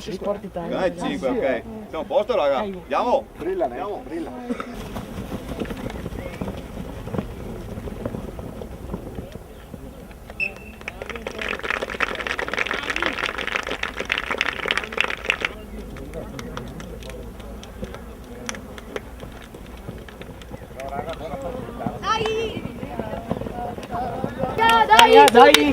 Sport Italia. Dai, 5, ok. Siamo a posto, raga. Andiamo. Brilla, andiamo, brilla. Dai!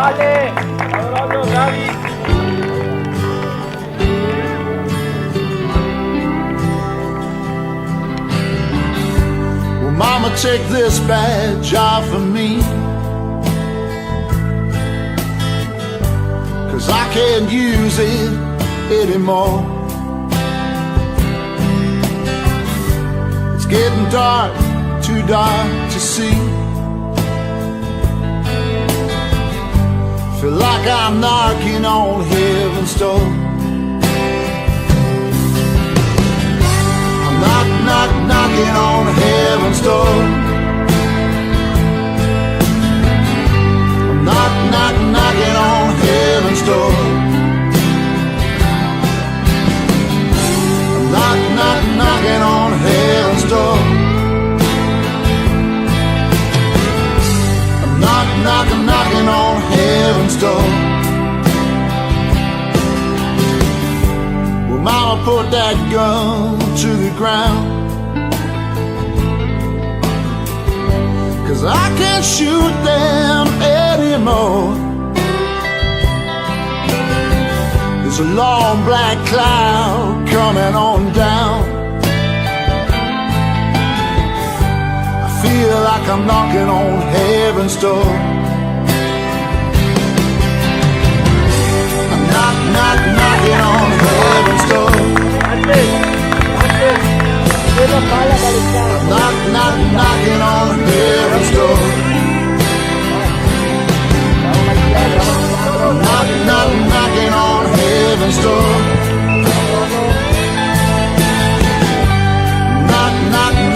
Ale! Bravo, bravi! Well, Mama, take this badge off of me, 'cause I can't use it anymore. It's getting dark, too dark to see. Feel like I'm knocking on heaven's door. I'm knocking on heaven's door. I'm knocking on heaven's door. I'm knocking on heaven's door. I'm knocking on heaven's door. Well, Mama, put that gun to the ground, 'cause I can't shoot them anymore. There's a long black cloud coming on down. I feel like I'm knocking on heaven's door. I'm knocking on heaven's door. Knocking on heaven's door. Knocking on heaven's door.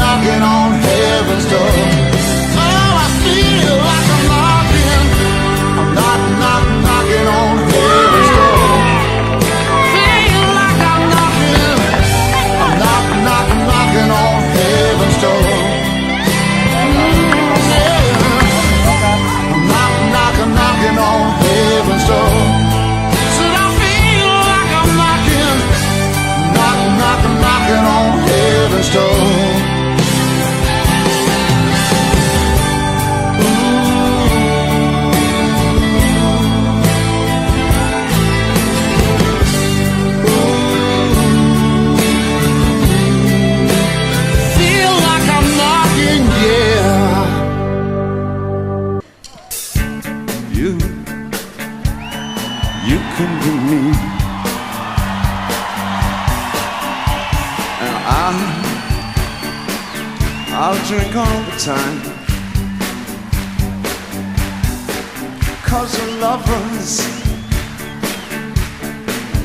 Knocking on heaven's door. Oh, I feel like I'm knocking. I'm knocking on heaven's door. Feel like I'm knocking. I'm knocking on heaven's door. Knocking on heaven's door. Said I feel like I'm knocking on heaven's door. Feel like I'm knocking, yeah. You can be me, and I'll drink all the time, 'cause we're lovers,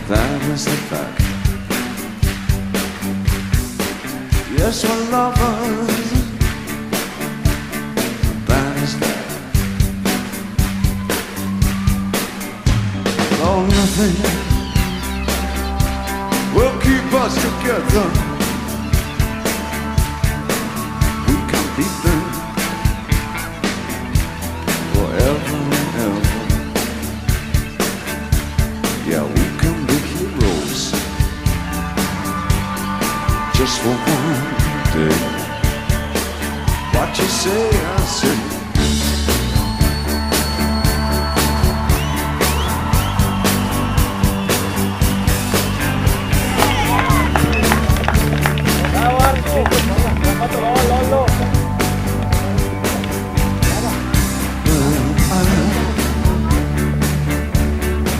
that is the fact. Yes, we're lovers, that is that. Oh, nothing will keep us together. We can be them forever and ever. Yeah, we can be heroes just for one day. What you say, I say.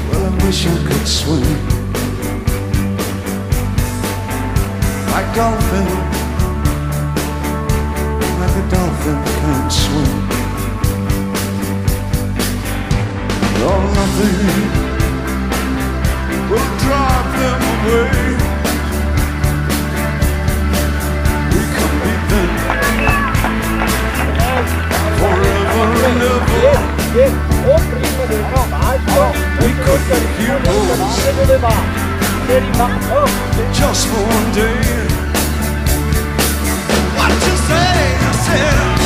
Well, I wish I could swim like dolphin, like a dolphin can swim. Oh, nothing will drive them away. We can beat them forever and ever. We could be heroes just for one day. What you say? I said